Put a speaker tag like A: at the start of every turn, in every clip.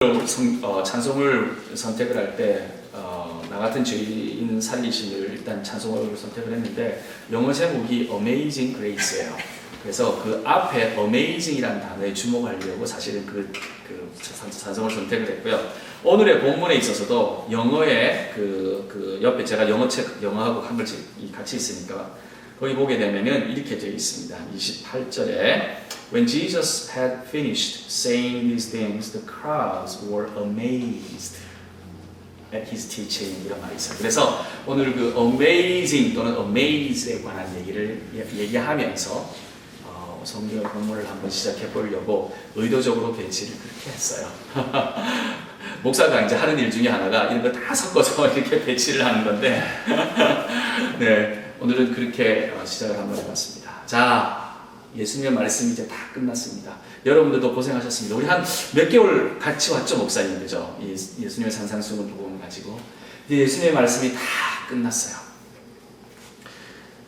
A: 찬송을 선택을 할 때 나 같은 죄인 살리심을 일단 찬송으로 선택을 했는데 영어 제목이 Amazing Grace예요. 그래서 그 앞에 Amazing이라는 단어에 주목하려고 사실은 그 찬송을 선택을 했고요. 오늘의 본문에 있어서도 영어에 그 옆에 제가 영어하고 한글이 같이 있으니까 거기 보게 되면은 이렇게 되어 있습니다. 28절에 When Jesus had finished saying these things, the crowds were amazed at his teaching. 이런 말이 있어요. 그래서 오늘 그 amazing 또는 amaze에 관한 얘기를 얘기하면서 성경 본문을 한번 시작해 보려고 의도적으로 배치를 그렇게 했어요. 목사가 이제 하는 일 중에 하나가 이런 거 다 섞어서 이렇게 배치를 하는 건데, 네, 오늘은 그렇게 시작을 한번 해봤습니다. 자, 예수님의 말씀이 이제 다 끝났습니다. 여러분들도 고생하셨습니다. 우리 한 몇 개월 같이 왔죠, 목사님, 그죠? 예수님의 산상수훈 복음 가지고. 이제 예수님의 말씀이 다 끝났어요.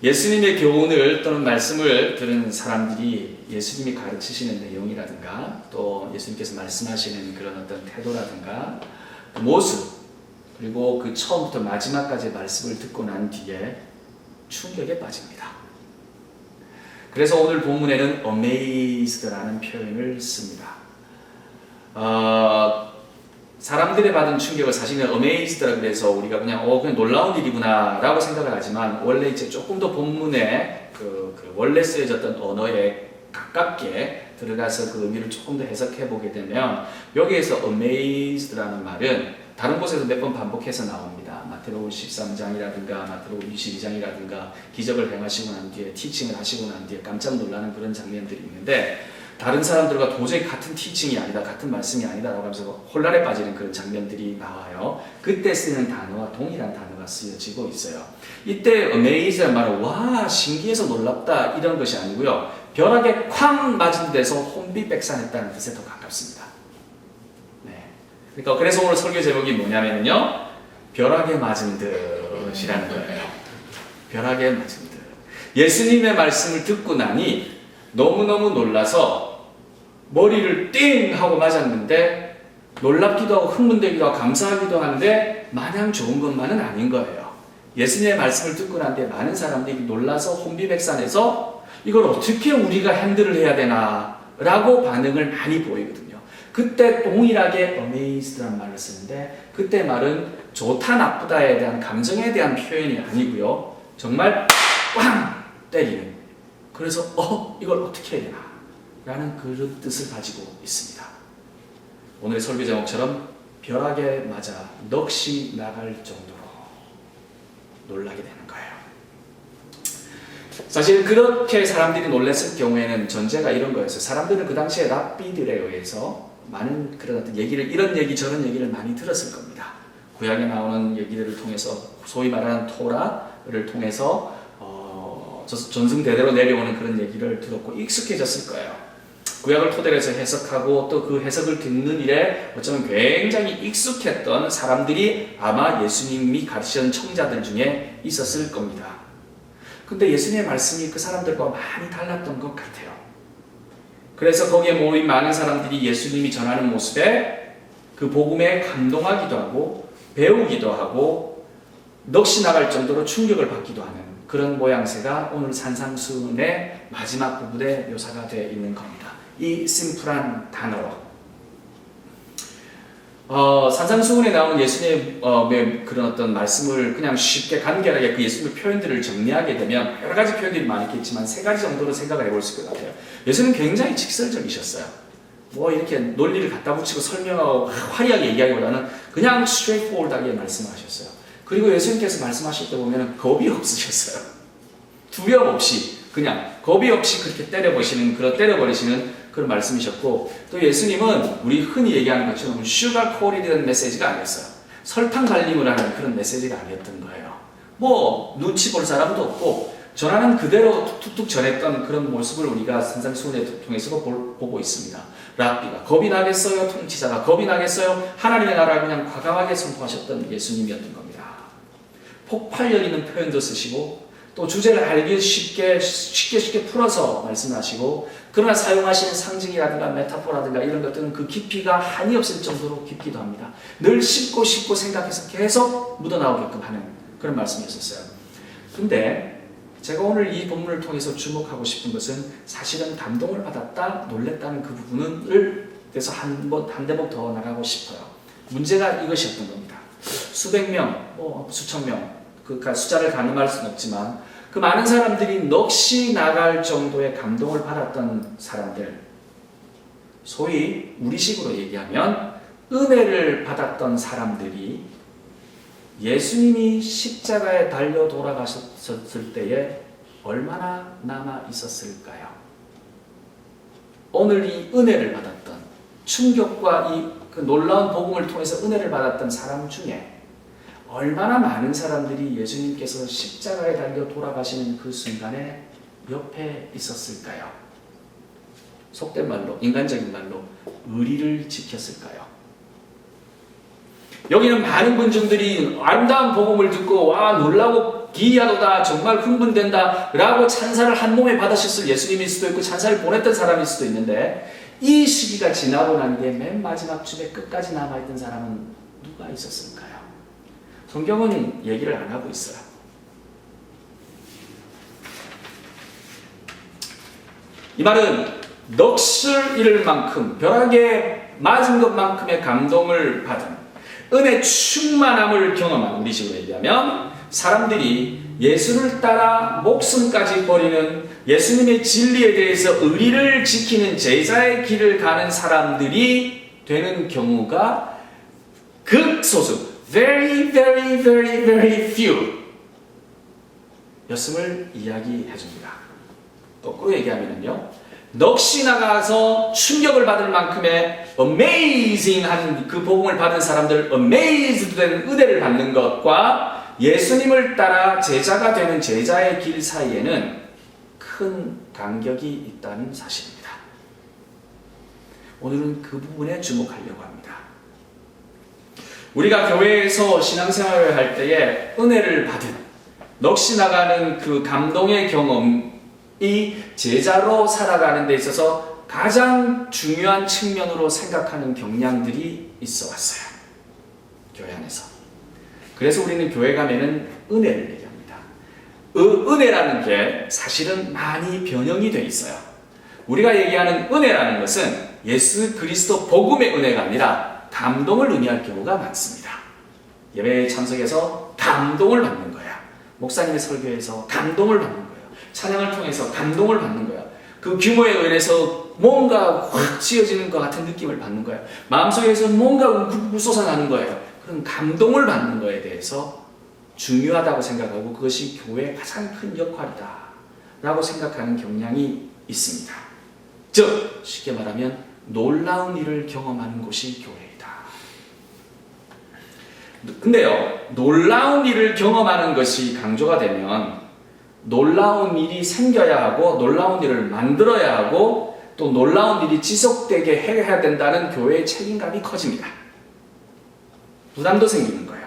A: 예수님의 교훈을 또는 말씀을 들은 사람들이 예수님이 가르치시는 내용이라든가 또 예수님께서 말씀하시는 그런 어떤 태도라든가 그 모습 그리고 그 처음부터 마지막까지 말씀을 듣고 난 뒤에 충격에 빠집니다. 그래서 오늘 본문에는 amazed라는 표현을 씁니다. 사람들이 받은 충격을 사실은 amazed라고 해서 우리가 그냥 놀라운 일이구나 라고 생각을 하지만 원래 이제 조금 더 본문에 그 원래 쓰여졌던 언어에 가깝게 들어가서 그 의미를 조금 더 해석해 보게 되면 여기에서 amazed라는 말은 다른 곳에서 몇 번 반복해서 나옵니다. 마태복음 13장이라든가 마태복음 22장이라든가 기적을 행하시고 난 뒤에 티칭을 하시고 난 뒤에 깜짝 놀라는 그런 장면들이 있는데 다른 사람들과 도저히 같은 티칭이 아니다, 같은 말씀이 아니다라고 하면서 혼란에 빠지는 그런 장면들이 나와요. 그때 쓰는 단어와 동일한 단어가 쓰여지고 있어요. 이때 amaze라는 말은 와, 신기해서 놀랍다 이런 것이 아니고요. 벼락에 쾅 맞은 데서 혼비백산했다는 뜻에 더 가깝습니다. 네. 그러니까 그래서 오늘 설교 제목이 뭐냐면요, 벼락에 맞은 듯이라는 거예요. 벼락에 맞은 듯. 예수님의 말씀을 듣고 나니 너무너무 놀라서 머리를 띵 하고 맞았는데 놀랍기도 하고 흥분되기도 하고 감사하기도 한데 마냥 좋은 것만은 아닌 거예요. 예수님의 말씀을 듣고 난 뒤에 많은 사람들이 놀라서 혼비백산해서 이걸 어떻게 우리가 핸들을 해야 되나 라고 반응을 많이 보이거든요. 그때 동일하게 amazed라는 말을 쓰는데 그때 말은 좋다 나쁘다에 대한 감정에 대한 표현이 아니고요. 정말 꽝 때리는, 그래서 이걸 어떻게 해야 되나 라는 그런 뜻을 가지고 있습니다. 오늘의 설교 제목처럼 벼락에 맞아 넋이 나갈 정도로 놀라게 되는 거예요. 사실 그렇게 사람들이 놀랐을 경우에는 전제가 이런 거였어요. 사람들은 그 당시에 랍비들에 의해서 많은 그런 어떤 얘기를, 이런 얘기 저런 얘기를 많이 들었을 겁니다. 구약에 나오는 얘기들을 통해서 소위 말하는 토라를 통해서 전승대대로 내려오는 그런 얘기를 들었고 익숙해졌을 거예요. 구약을 토대로 해서 해석하고 또 그 해석을 듣는 일에 어쩌면 굉장히 익숙했던 사람들이 아마 예수님이 가르치던 청자들 중에 있었을 겁니다. 근데 예수님의 말씀이 그 사람들과 많이 달랐던 것 같아요. 그래서 거기에 모인 많은 사람들이 예수님이 전하는 모습에 그 복음에 감동하기도 하고 배우기도 하고 넋이 나갈 정도로 충격을 받기도 하는 그런 모양새가 오늘 산상수훈의 마지막 부분에 묘사가 되어 있는 겁니다. 이 심플한 단어로 산상수훈에 나오는 예수님의 그런 어떤 말씀을 그냥 쉽게 간결하게 그 예수님의 표현들을 정리하게 되면 여러 가지 표현들이 많겠지만 세 가지 정도로 생각을 해볼 수 있을 것 같아요. 예수님은 굉장히 직설적이셨어요. 뭐 이렇게 논리를 갖다 붙이고 설명하고 화려하게 얘기하기보다는 그냥 straightforward하게 말씀하셨어요. 그리고 예수님께서 말씀하실 때 보면 겁이 없으셨어요. 두려움 없이 그냥 겁이 없이 그렇게 때려버리시는 그런 말씀이셨고, 또 예수님은 우리 흔히 얘기하는 것처럼 슈가 코리드는 메시지가 아니었어요. 설탕 갈림을 하는 그런 메시지가 아니었던 거예요. 뭐 눈치 볼 사람도 없고 전하는 그대로 툭툭툭 전했던 그런 모습을 우리가 산상수훈을 통해서 보고 있습니다. 랍비가 겁이 나겠어요? 통치자가 겁이 나겠어요? 하나님의 나라를 그냥 과감하게 선포하셨던 예수님이었던 겁니다. 폭발력 있는 표현도 쓰시고 또 주제를 알기 쉽게 풀어서 말씀하시고, 그러나 사용하시는 상징이라든가 메타포라든가 이런 것들은 그 깊이가 한이 없을 정도로 깊기도 합니다. 늘 씹고 생각해서 계속 묻어나오게끔 하는 그런 말씀이었어요. 근데 제가 오늘 이 본문을 통해서 주목하고 싶은 것은 사실은 감동을 받았다, 놀랬다는 그 부분을 그래서 한 대목 더 나가고 싶어요. 문제가 이것이었던 겁니다. 수백 명, 수천 명, 그러니까 숫자를 가늠할 수는 없지만 그 많은 사람들이 넋이 나갈 정도의 감동을 받았던 사람들, 소위 우리식으로 얘기하면 은혜를 받았던 사람들이 예수님이 십자가에 달려 돌아가셨을 때에 얼마나 남아 있었을까요? 오늘 이 은혜를 받았던 충격과 그 놀라운 복음을 통해서 은혜를 받았던 사람 중에 얼마나 많은 사람들이 예수님께서 십자가에 달려 돌아가시는 그 순간에 옆에 있었을까요? 속된 말로, 인간적인 말로 의리를 지켰을까요? 여기는 많은 군중들이 아름다운 복음을 듣고 와 놀라고 기이하도다, 정말 흥분된다 라고 찬사를 한 몸에 받으셨을 예수님일 수도 있고 찬사를 보냈던 사람일 수도 있는데, 이 시기가 지나고 난 뒤에 맨 마지막 줌에 끝까지 남아있던 사람은 누가 있었을까요? 성경은 얘기를 안 하고 있어요. 이 말은 넋을 잃을 만큼, 벼락에 맞은 것만큼의 감동을 받은 은혜 충만함을 경험한, 우리식으로 얘기하면 사람들이 예수를 따라 목숨까지 버리는 예수님의 진리에 대해서 의리를 지키는 제자의 길을 가는 사람들이 되는 경우가 극소수, very few 였음을 이야기해 줍니다. 거꾸로 얘기하면요, 넋이 나가서 충격을 받을 만큼의 amazing한 그 복음을 받은 사람들, amazed 된 은혜를 받는 것과 예수님을 따라 제자가 되는 제자의 길 사이에는 큰 간격이 있다는 사실입니다. 오늘은 그 부분에 주목하려고 합니다. 우리가 교회에서 신앙생활을 할 때에 은혜를 받은, 넋이 나가는 그 감동의 경험이 제자로 살아가는 데 있어서 가장 중요한 측면으로 생각하는 경향들이 있어 왔어요. 교회 안에서. 그래서 우리는 교회 가면은 은혜를 얘기합니다. 은혜라는 게 사실은 많이 변형이 되어 있어요. 우리가 얘기하는 은혜라는 것은 예수 그리스도 복음의 은혜가 아니라 감동을 의미할 경우가 많습니다. 예배 참석에서 감동을 받는 거야. 목사님의 설교에서 감동을 받는 거예요. 찬양을 통해서 감동을 받는 거야. 그 규모에 의해서 뭔가 확 쥐어지는 것 같은 느낌을 받는 거야. 마음속에서 뭔가 솟아나는 거예요. 그런 감동을 받는 거에 대해서 중요하다고 생각하고 그것이 교회의 가장 큰 역할이다 라고 생각하는 경향이 있습니다. 즉 쉽게 말하면 놀라운 일을 경험하는 곳이 교회이다. 근데요, 놀라운 일을 경험하는 것이 강조가 되면 놀라운 일이 생겨야 하고 놀라운 일을 만들어야 하고 또 놀라운 일이 지속되게 해야 된다는 교회의 책임감이 커집니다. 부담도 생기는 거예요.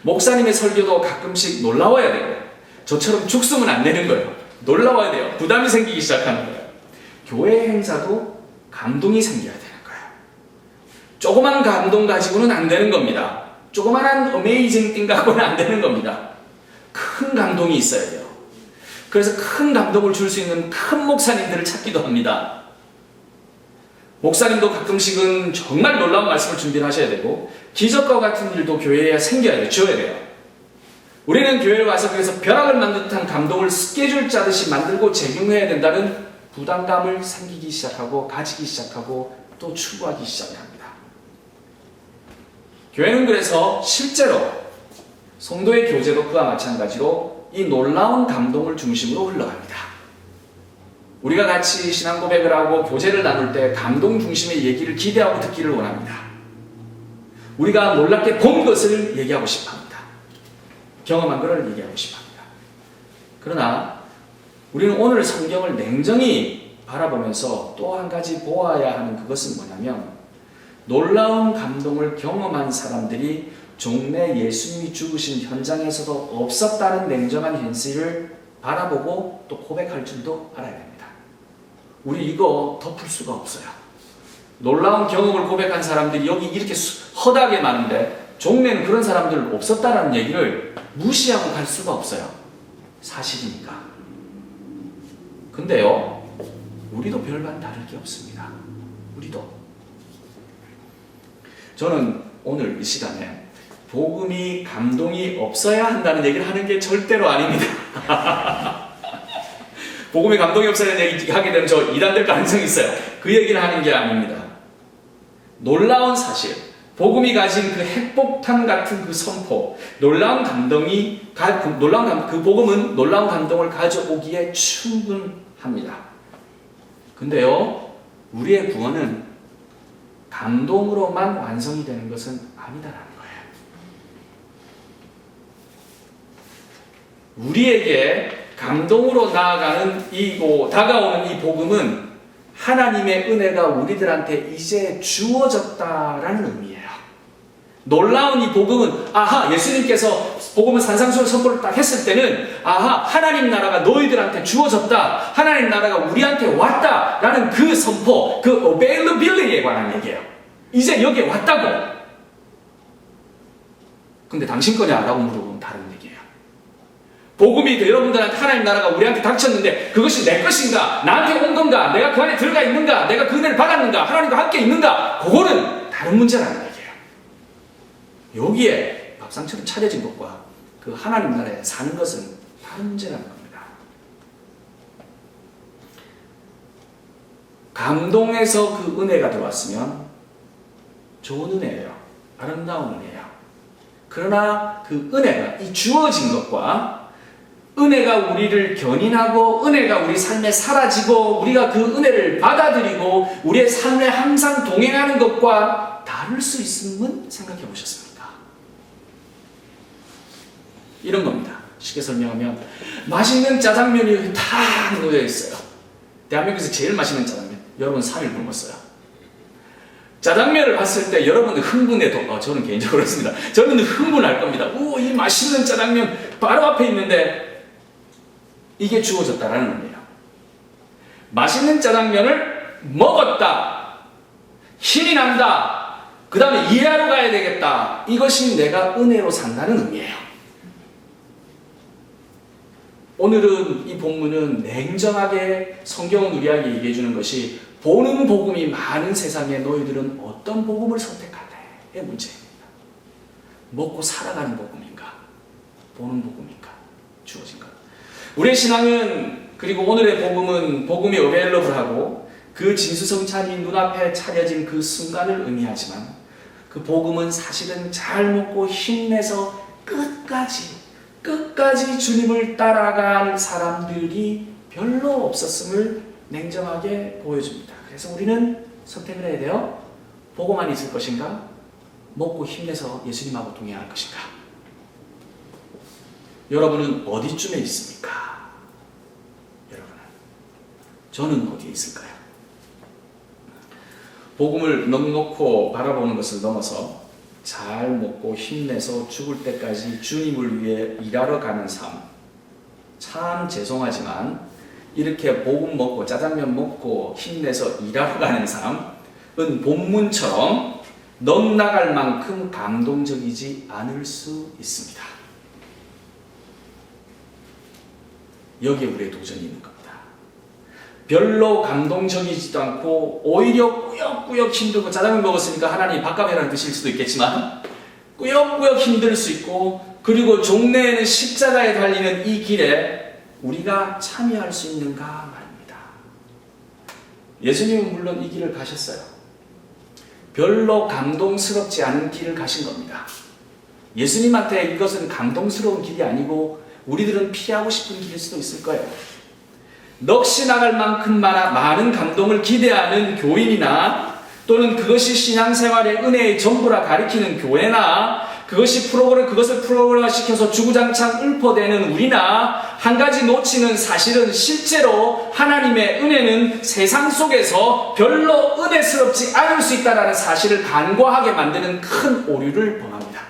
A: 목사님의 설교도 가끔씩 놀라워야 되고요. 저처럼 죽으면 안 되는 거예요. 놀라워야 돼요. 부담이 생기기 시작하는 거예요. 교회 행사도 감동이 생겨야 되는 거예요. 조그만 감동 가지고는 안 되는 겁니다. 조그만한 어메이징 띵 갖고는 안 되는 겁니다. 큰 감동이 있어야 돼요. 그래서 큰 감동을 줄 수 있는 큰 목사님들을 찾기도 합니다. 목사님도 가끔씩은 정말 놀라운 말씀을 준비하셔야 되고 기적과 같은 일도 교회에 생겨야 돼요. 지어야 돼요. 우리는 교회에 와서 그래서 벼락을 만든 듯한 감동을 스케줄 짜듯이 만들고 적용해야 된다는 부담감을 생기기 시작하고 가지기 시작하고 또 추구하기 시작합니다. 교회는 그래서 실제로 성도의 교제도 그와 마찬가지로 이 놀라운 감동을 중심으로 흘러갑니다. 우리가 같이 신앙 고백을 하고 교제를 나눌 때 감동 중심의 얘기를 기대하고 듣기를 원합니다. 우리가 놀랍게 본 것을 얘기하고 싶어합니다. 경험한 것을 얘기하고 싶어합니다. 그러나 우리는 오늘 성경을 냉정히 바라보면서 또 한 가지 보아야 하는 그것은 뭐냐면 놀라운 감동을 경험한 사람들이 종래 예수님이 죽으신 현장에서도 없었다는 냉정한 현실을 바라보고 또 고백할 줄도 알아야 됩니다. 우리 이거 덮을 수가 없어요. 놀라운 경험을 고백한 사람들이 여기 이렇게 허다하게 많은데 종래는 그런 사람들 없었다라는 얘기를 무시하고 갈 수가 없어요. 사실이니까. 근데요, 우리도 별반 다를 게 없습니다. 우리도. 저는 오늘 이 시간에 복음이 감동이 없어야 한다는 얘기를 하는 게 절대로 아닙니다. 복음이 감동이 없어야 얘기 하게 되면 저 이단될 가능성이 있어요. 그 얘기를 하는 게 아닙니다. 놀라운 사실, 복음이 가진 그 핵폭탄 같은 그 선포, 그 복음은 놀라운 감동을 가져오기에 충분합니다. 근데요, 우리의 구원은 감동으로만 완성이 되는 것은 아니다라는 거예요. 우리에게 감동으로 다가오는 이 복음은 하나님의 은혜가 우리들한테 이제 주어졌다라는 의미예요. 놀라운 이 복음은 예수님께서 복음을 산상수훈 선포를 딱 했을 때는 하나님 나라가 너희들한테 주어졌다. 하나님 나라가 우리한테 왔다라는 그 선포, 그 availability에 관한 얘기예요. 이제 여기에 왔다고. 근데 당신 거냐라고 물어보면 다른 얘기예요. 복음이 여러분들한테 하나님 나라가 우리한테 닥쳤는데 그것이 내 것인가? 나한테 온 건가? 내가 그 안에 들어가 있는가? 내가 그 은혜를 받았는가? 하나님과 함께 있는가? 그거는 다른 문제라는 얘기예요. 여기에 밥상처럼 차려진 것과 그 하나님 나라에 사는 것은 다른 문제라는 겁니다. 감동에서 그 은혜가 들어왔으면 좋은 은혜예요. 아름다운 은혜예요. 그러나 그 은혜가, 이 주어진 것과 은혜가 우리를 견인하고 은혜가 우리 삶에 사라지고 우리가 그 은혜를 받아들이고 우리의 삶에 항상 동행하는 것과 다를 수 있음은 생각해 보셨습니까? 이런 겁니다. 쉽게 설명하면 맛있는 짜장면이 다 놓여 있어요. 대한민국에서 제일 맛있는 짜장면. 여러분 3일 굶었어요. 짜장면을 봤을 때 여러분은 흥분해도 저는 개인적으로 그렇습니다. 저는 흥분할 겁니다. 이 맛있는 짜장면 바로 앞에 있는데 이게 주어졌다라는 의미예요. 맛있는 짜장면을 먹었다. 힘이 난다. 그 다음에 이해하러 가야 되겠다. 이것이 내가 은혜로 산다는 의미예요. 오늘은 이 본문은 냉정하게 성경은 우리에게 얘기해 주는 것이 보는 복음이 많은 세상에 너희들은 어떤 복음을 선택할래의 문제입니다. 먹고 살아가는 복음인가? 보는 복음인가? 주어진 것. 우리의 신앙은 그리고 오늘의 복음은 복음이 어베일러블하고 그 진수성찬이 눈앞에 차려진 그 순간을 의미하지만 그 복음은 사실은 잘 먹고 힘내서 끝까지 주님을 따라간 사람들이 별로 없었음을 냉정하게 보여줍니다. 그래서 우리는 선택을 해야 돼요. 보고만 있을 것인가? 먹고 힘내서 예수님하고 동행할 것인가? 여러분은 어디쯤에 있습니까? 여러분은. 저는 어디에 있을까요? 복음을 넉넉히 바라보는 것을 넘어서 잘 먹고 힘내서 죽을 때까지 주님을 위해 일하러 가는 삶. 참 죄송하지만 이렇게 복음 먹고 짜장면 먹고 힘내서 일하러 가는 삶은 본문처럼 넉나갈 만큼 감동적이지 않을 수 있습니다. 여기에 우리의 도전이 있는 겁니다. 별로 감동적이지도 않고 오히려 꾸역꾸역 힘들고 짜장면 먹었으니까 하나님 밥값이라는 드실 수도 있겠지만 꾸역꾸역 힘들 수 있고 그리고 종래에는 십자가에 달리는 이 길에 우리가 참여할 수 있는가 말입니다. 예수님은 물론 이 길을 가셨어요. 별로 감동스럽지 않은 길을 가신 겁니다. 예수님한테 이것은 감동스러운 길이 아니고 우리들은 피하고 싶은 길일 수도 있을 거예요. 넋이 나갈 만큼 많은 감동을 기대하는 교인이나 또는 그것이 신앙생활의 은혜의 전부라 가리키는 교회나 그것을 프로그램화시켜서 주구장창 읊어대는 우리나 한 가지 놓치는 사실은 실제로 하나님의 은혜는 세상 속에서 별로 은혜스럽지 않을 수 있다는 사실을 간과하게 만드는 큰 오류를 범합니다.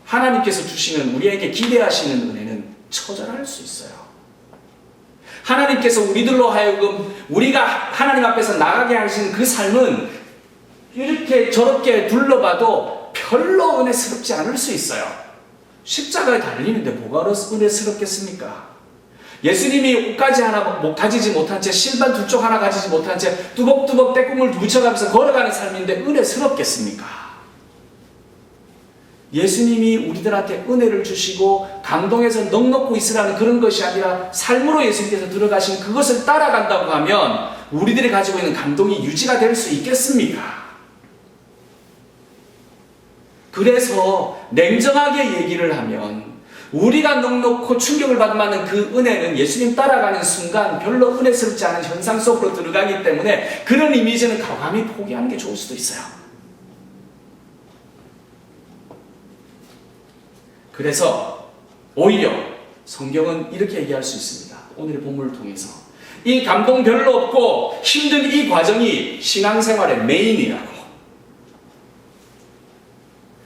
A: 하나님께서 주시는 우리에게 기대하시는 은혜는 처절할 수 있어요. 하나님께서 우리들로 하여금 우리가 하나님 앞에서 나가게 하신 그 삶은 이렇게 저렇게 둘러봐도 별로 은혜스럽지 않을 수 있어요. 십자가에 달리는데 뭐가 은혜스럽겠습니까? 예수님이 옷가지 하나 가지지 못한 채 실반 두 쪽 하나 가지지 못한 채 뚜벅뚜벅 떼국물 묻혀가면서 걸어가는 삶인데 은혜스럽겠습니까? 예수님이 우리들한테 은혜를 주시고 감동해서 넉넉고 있으라는 그런 것이 아니라 삶으로 예수님께서 들어가신 그것을 따라간다고 하면 우리들이 가지고 있는 감동이 유지가 될 수 있겠습니까? 그래서 냉정하게 얘기를 하면 우리가 넉넉고 충격을 받을 만한 그 은혜는 예수님 따라가는 순간 별로 은혜스럽지 않은 현상 속으로 들어가기 때문에 그런 이미지는 과감히 포기하는 게 좋을 수도 있어요. 그래서 오히려 성경은 이렇게 얘기할 수 있습니다. 오늘의 본문을 통해서 이 감동 별로 없고 힘든 이 과정이 신앙생활의 메인이라고.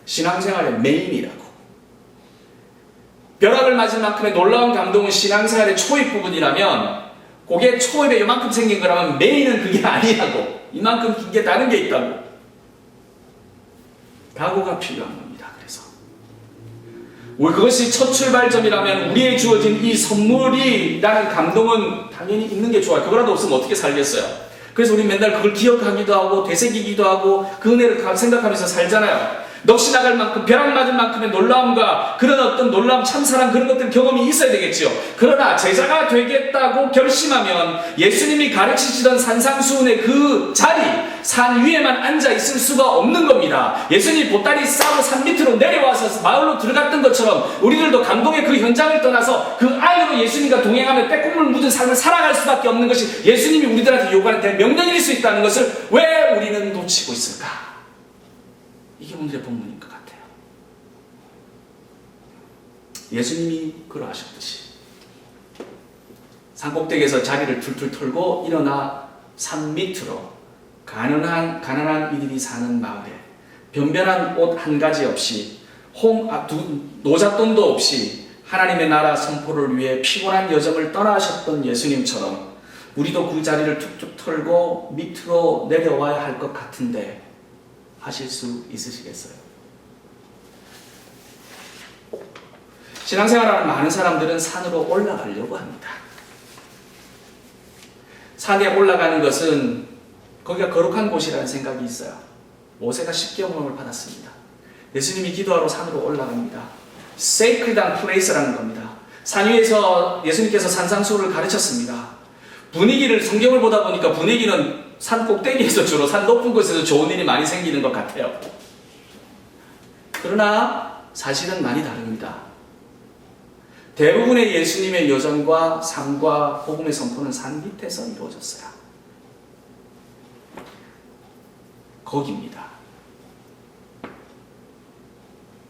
A: 신앙생활의 메인이라고. 벼락을 맞은 만큼의 놀라운 감동은 신앙생활의 초입 부분이라면 그게 초입에 이만큼 생긴 거라면 메인은 그게 아니라고. 이만큼 긴 게 다른 게 있다고. 각오가 필요한 겁니다. 그래서 그것이 첫 출발점이라면 우리에게 주어진 이 선물이라는 감동은 당연히 있는 게 좋아요. 그거라도 없으면 어떻게 살겠어요? 그래서 우리 맨날 그걸 기억하기도 하고 되새기기도 하고 그 은혜를 생각하면서 살잖아요. 넋이 나갈 만큼 벼락 맞은 만큼의 놀라움과 그런 어떤 놀라움, 참사랑 그런 것들 경험이 있어야 되겠죠. 그러나 제자가 되겠다고 결심하면 예수님이 가르치시던 산상수훈의 그 자리, 산 위에만 앉아 있을 수가 없는 겁니다. 예수님이 보따리 싸고 산 밑으로 내려와서 마을로 들어갔던 것처럼 우리들도 감동의 그 현장을 떠나서 그 안으로 예수님과 동행하며 빼꼼을 묻은 삶을 살아갈 수밖에 없는 것이 예수님이 우리들한테 요구하는 대명령일 수 있다는 것을 왜 우리는 놓치고 있을까? 이게 오늘의 본문인 것 같아요. 예수님이 그러하셨듯이 산꼭대기에서 자리를 툴툴 털고 일어나 산 밑으로 가난한 이들이 사는 마을에 변변한 옷 한 가지 없이 노잣돈도 없이 하나님의 나라 선포를 위해 피곤한 여정을 떠나셨던 예수님처럼 우리도 그 자리를 툭툭 털고 밑으로 내려와야 할 것 같은데 하실 수 있으시겠어요? 신앙생활하는 많은 사람들은 산으로 올라가려고 합니다. 산에 올라가는 것은 거기가 거룩한 곳이라는 생각이 있어요. 모세가 십계명을 받았습니다. 예수님이 기도하러 산으로 올라갑니다. sacred한 place라는 겁니다. 산 위에서 예수님께서 산상수훈을 가르쳤습니다. 분위기를 성경을 보다 보니까 분위기는 산 꼭대기에서 주로 산 높은 곳에서 좋은 일이 많이 생기는 것 같아요. 그러나 사실은 많이 다릅니다. 대부분의 예수님의 여정과 삶과 복음의 선포는 산 밑에서 이루어졌어요. 거기입니다.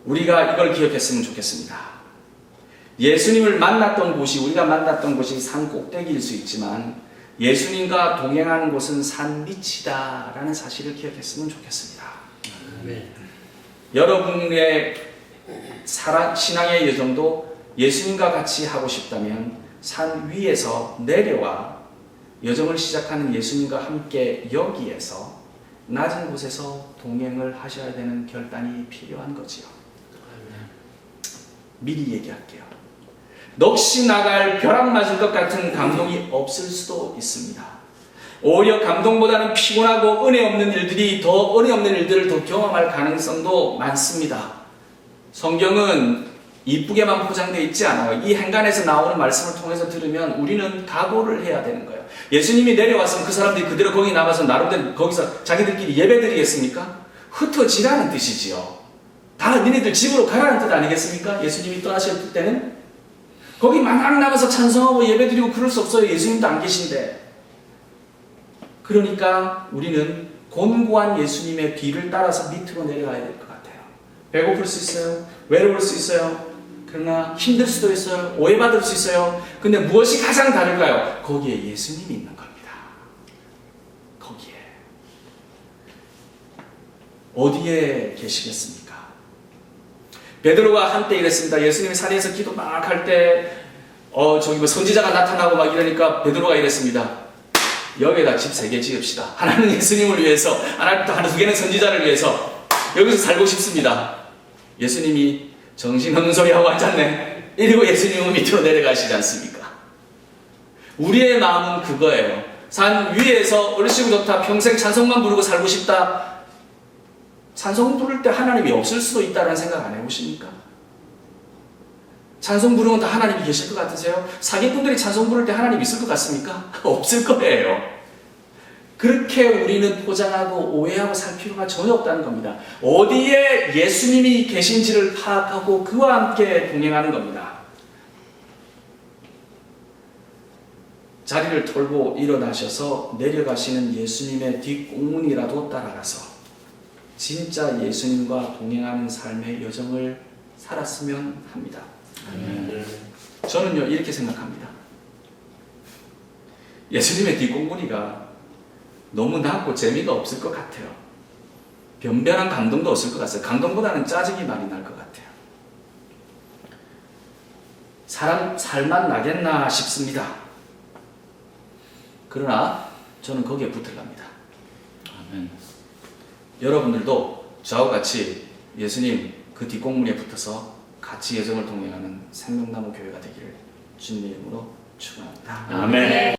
A: 우리가 이걸 기억했으면 좋겠습니다. 예수님을 만났던 곳이 우리가 만났던 곳이 산 꼭대기일 수 있지만 예수님과 동행하는 곳은 산 밑이다라는 사실을 기억했으면 좋겠습니다. 네. 여러분의 신앙의 여정도 예수님과 같이 하고 싶다면 산 위에서 내려와 여정을 시작하는 예수님과 함께 여기에서 낮은 곳에서 동행을 하셔야 되는 결단이 필요한 거지요. 미리 얘기할게요. 넋이 나갈 벼락 맞을 것 같은 감동이 없을 수도 있습니다. 오히려 감동보다는 피곤하고 은혜 없는 일들을 더 경험할 가능성도 많습니다. 성경은 이쁘게만 포장되어 있지 않아요. 이 행간에서 나오는 말씀을 통해서 들으면 우리는 각오를 해야 되는 거예요. 예수님이 내려왔으면 그 사람들이 그대로 거기 남아서 나름대로 거기서 자기들끼리 예배드리겠습니까? 흩어지라는 뜻이지요. 다 니네들 집으로 가라는 뜻 아니겠습니까? 예수님이 떠나실 때는 거기 막 남아서 찬송하고 예배드리고 그럴 수 없어요. 예수님도 안 계신데. 그러니까 우리는 곤고한 예수님의 뒤를 따라서 밑으로 내려가야 될 것 같아요. 배고플 수 있어요. 외로울 수 있어요. 그러나 힘들 수도 있어요. 오해받을 수 있어요. 근데 무엇이 가장 다를까요? 거기에 예수님이 있는 겁니다. 거기에. 어디에 계시겠습니까? 베드로가 한때 이랬습니다. 예수님이 산에서 기도 막 할 때 저기 뭐 선지자가 나타나고 막 이러니까 베드로가 이랬습니다. 여기에다 집 3개 지읍시다. 하나는 예수님을 위해서, 하나 또 2개는 선지자를 위해서 여기서 살고 싶습니다. 예수님이 정신없는 소리 하고 앉았네. 이러고 예수님은 밑으로 내려가시지 않습니까? 우리의 마음은 그거예요. 산 위에서 얼씨구 좋다, 평생 찬송만 부르고 살고 싶다. 찬송 부를 때 하나님이 없을 수도 있다는 생각 안 해보십니까? 찬송 부르면 다 하나님이 계실 것 같으세요? 사기꾼들이 찬송 부를 때 하나님 있을 것 같습니까? 없을 거예요. 그렇게 우리는 포장하고 오해하고 살 필요가 전혀 없다는 겁니다. 어디에 예수님이 계신지를 파악하고 그와 함께 동행하는 겁니다. 자리를 털고 일어나셔서 내려가시는 예수님의 뒷공문이라도 따라가서 진짜 예수님과 동행하는 삶의 여정을 살았으면 합니다. 저는요 이렇게 생각합니다. 예수님의 뒷공문이가 너무 낮고 재미가 없을 것 같아요. 변변한 감동도 없을 것 같아요. 감동보다는 짜증이 많이 날 것 같아요. 사람 살만 나겠나 싶습니다. 그러나 저는 거기에 붙으랍니다.
B: 아멘.
A: 여러분들도 저와 같이 예수님 그 뒷공문에 붙어서 같이 여정을 동행하는 생명나무 교회가 되기를 주님의 이름으로 축원합니다.
B: 아멘.